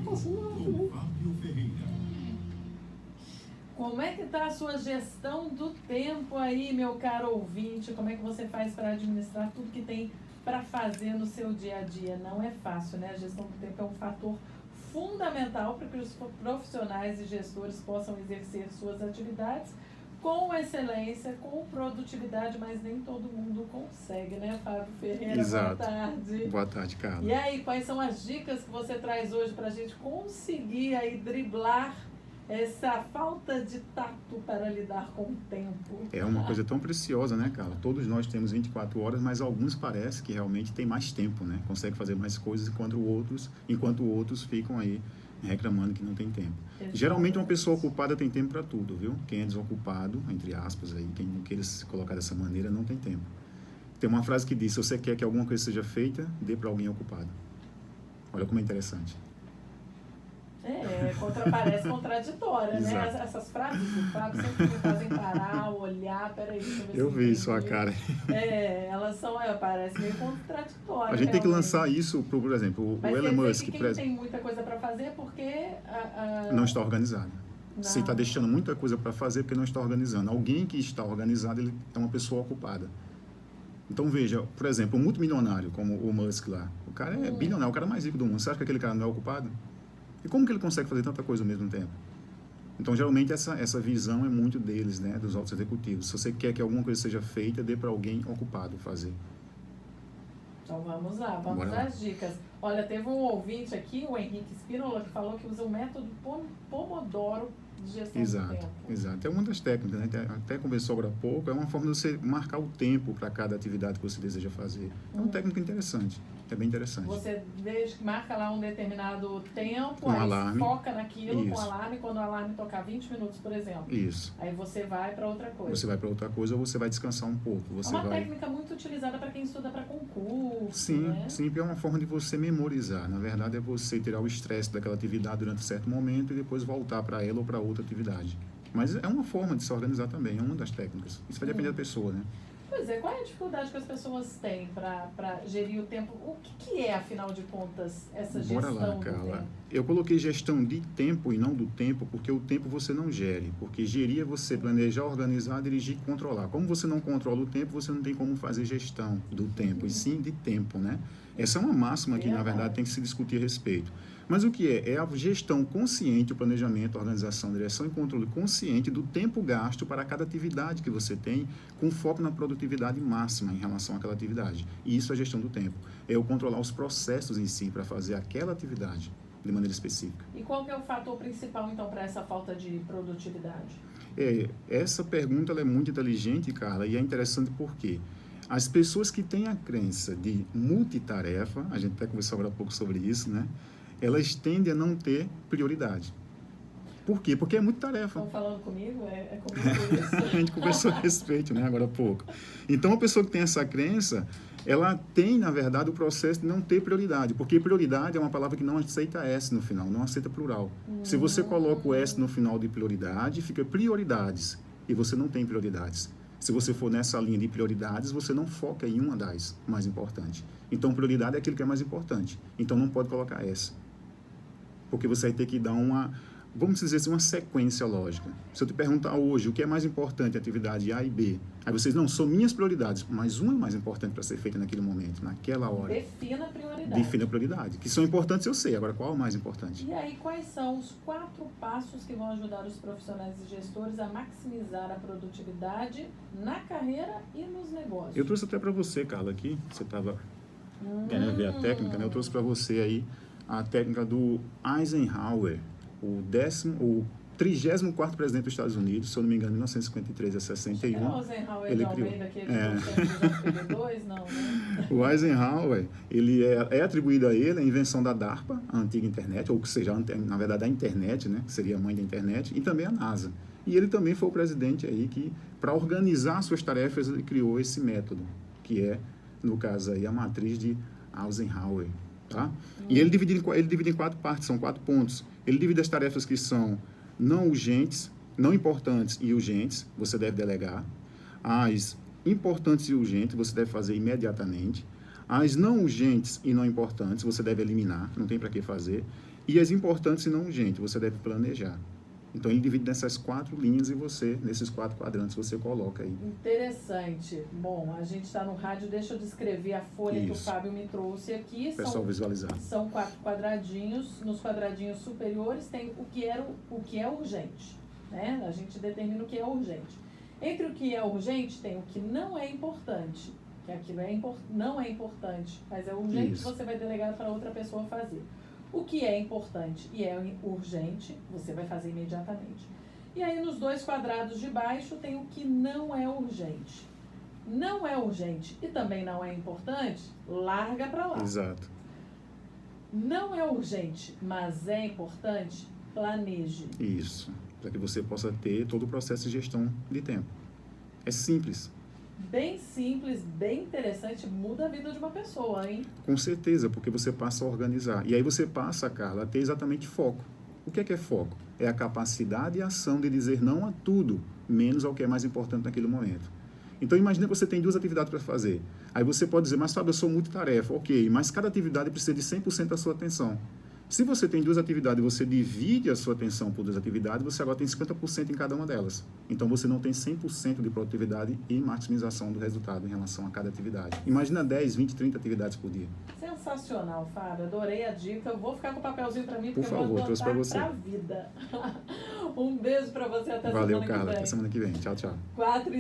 posso não. Como é que está a sua gestão do tempo aí, meu caro ouvinte? Como é que você faz para administrar tudo que tem para fazer no seu dia a dia? Não é fácil, né? A gestão do tempo é um fator fundamental para que os profissionais e gestores possam exercer suas atividades com excelência, com produtividade, mas nem todo mundo consegue, né, Fábio Ferreira? Exato. Boa tarde. Boa tarde, Carla. E aí, quais são as dicas que você traz hoje para a gente conseguir aí driblar essa falta de tato para lidar com o tempo? É uma coisa tão preciosa, né, Carla? Todos nós temos 24 horas, mas alguns parece que realmente tem mais tempo, né? Consegue fazer mais coisas enquanto outros ficam aí reclamando que não tem tempo. Exatamente. Geralmente uma pessoa ocupada tem tempo para tudo, viu? Quem é desocupado, entre aspas, aí, quem não queira se colocar dessa maneira, não tem tempo. Tem uma frase que diz, se você quer que alguma coisa seja feita, dê para alguém ocupado. Olha como é interessante. Parece contraditória, né? Exato. Essas frases do Fábio sempre me fazem parar, olhar, peraí, deixa eu ver. Eu vi sua cara. Elas são, parece meio contraditórias. A gente tem que lançar isso, por exemplo, o Elon Musk. Quem tem muita coisa para fazer é porque... não está organizado. Não. Se está deixando muita coisa para fazer, porque não está organizando. Alguém que está organizado, ele é uma pessoa ocupada. Então, veja, por exemplo, um multimilionário, como o Musk lá. O cara é bilionário, o cara mais rico do mundo. Você acha que aquele cara não é ocupado? E como que ele consegue fazer tanta coisa ao mesmo tempo? Então, geralmente, essa visão é muito deles, né, dos altos executivos. Se você quer que alguma coisa seja feita, dê para alguém ocupado fazer. Então, vamos lá, vamos às dicas. Olha, teve um ouvinte aqui, o Henrique Spínola, que falou que usa o método Pomodoro de gestão do tempo. Exato. É uma das técnicas, né? Até conversou agora há pouco, é uma forma de você marcar o tempo para cada atividade que você deseja fazer. É uma técnica interessante, é bem interessante. Você marca lá um determinado tempo, aí alarme. Foca naquilo. Isso. Com alarme, quando o alarme tocar 20 minutos, por exemplo. Isso. Aí você vai para outra coisa. Você vai para outra coisa ou você vai descansar um pouco. Você é uma técnica muito utilizada para quem estuda para concurso. Sim, né? Sim, é uma forma de você memorizar. Na verdade, é você tirar o estresse daquela atividade durante um certo momento e depois voltar para ela ou para outra atividade. Mas é uma forma de se organizar também, é uma das técnicas. Isso vai depender da pessoa, né? Pois é, qual é a dificuldade que as pessoas têm para gerir o tempo? O que é, afinal de contas, essa gestão Bora lá, Carla. do tempo? Eu coloquei gestão de tempo e não do tempo, porque o tempo você não gere. Porque gerir é você planejar, organizar, dirigir e controlar. Como você não controla o tempo, você não tem como fazer gestão do tempo, e sim de tempo, né? Essa é uma máxima que, na verdade, tem que se discutir a respeito. Mas o que é? É a gestão consciente, o planejamento, a organização, a direção e controle consciente do tempo gasto para cada atividade que você tem, com foco na produtividade máxima em relação àquela atividade. E isso é a gestão do tempo. É eu controlar os processos em si para fazer aquela atividade de maneira específica. E qual que é o fator principal, então, para essa falta de produtividade? Essa pergunta ela é muito inteligente, Carla, e é interessante porque as pessoas que têm a crença de multitarefa, a gente até conversou agora há pouco sobre isso, né? Elas tendem a não ter prioridade. Por quê? Porque é muita tarefa. Estão falando comigo? É comigo isso? A gente conversou a respeito, né, agora há pouco. Então, a pessoa que tem essa crença, ela tem, na verdade, o processo de não ter prioridade, porque prioridade é uma palavra que não aceita S no final, não aceita plural. Se você coloca o S no final de prioridade, fica prioridades, e você não tem prioridades. Se você for nessa linha de prioridades, você não foca em uma das mais importantes. Então, prioridade é aquilo que é mais importante. Então, não pode colocar essa. Porque você vai ter que dar vamos dizer assim, uma sequência lógica. Se eu te perguntar hoje o que é mais importante, atividade A e B, aí vocês, não, são minhas prioridades, mas uma é mais importante para ser feita naquele momento, naquela hora. Defina a prioridade. Defina a prioridade. Que são importantes eu sei, agora qual é o mais importante? E aí, quais são os 4 passos que vão ajudar os profissionais e gestores a maximizar a produtividade na carreira e nos negócios? Eu trouxe até para você, Carla, aqui, você estava querendo ver a técnica, né? Eu trouxe para você aí a técnica do Eisenhower, o 34º presidente dos Estados Unidos, se eu não me engano, de 1953 a 61. É o Eisenhower ele de criou. Almeida, que ele não, né? O Eisenhower, ele é atribuído a ele a invenção da DARPA, a antiga internet, ou que seja, na verdade, a internet, né, que seria a mãe da internet, e também a NASA. E ele também foi o presidente aí que, para organizar suas tarefas, ele criou esse método, que é, no caso aí, a matriz de Eisenhower. Tá? E ele divide em 4 partes, são 4 pontos. Ele divide as tarefas que são não urgentes, não importantes e urgentes, você deve delegar. As importantes e urgentes, você deve fazer imediatamente. As não urgentes e não importantes você deve eliminar, não tem para que fazer. E as importantes e não urgentes você deve planejar. Então, ele divide nessas 4 linhas e você, nesses 4 quadrantes, você coloca aí. Interessante. Bom, a gente está no rádio, deixa eu descrever a folha que o Fábio me trouxe aqui. O pessoal visualizar. São 4 quadradinhos. Nos quadradinhos superiores tem o que é urgente. Né? A gente determina o que é urgente. Entre o que é urgente, tem o que não é importante. Que aquilo não é importante, mas é urgente, Isso. você vai delegar para outra pessoa fazer. O que é importante e é urgente, você vai fazer imediatamente. E aí, nos 2 quadrados de baixo, tem o que não é urgente. Não é urgente e também não é importante, larga para lá. Exato. Não é urgente, mas é importante, planeje. Isso. Para que você possa ter todo o processo de gestão de tempo. É simples. Bem simples, bem interessante, muda a vida de uma pessoa, hein? Com certeza, porque você passa a organizar. E aí você passa, Carla, a ter exatamente foco. O que é foco? É a capacidade e a ação de dizer não a tudo, menos ao que é mais importante naquele momento. Então, imagine que você tem 2 atividades para fazer. Aí você pode dizer, mas Fábio, eu sou multitarefa. Ok, mas cada atividade precisa de 100% da sua atenção. Se você tem 2 atividades e você divide a sua atenção por 2 atividades, você agora tem 50% em cada uma delas. Então, você não tem 100% de produtividade e maximização do resultado em relação a cada atividade. Imagina 10, 20, 30 atividades por dia. Sensacional, Fábio. Adorei a dica. Eu vou ficar com o papelzinho para mim, porque por favor, eu vou trouxe para adotar você. pra vida. Um beijo para você até Valeu, semana Carla. que vem. Até semana que vem. Tchau, tchau. 4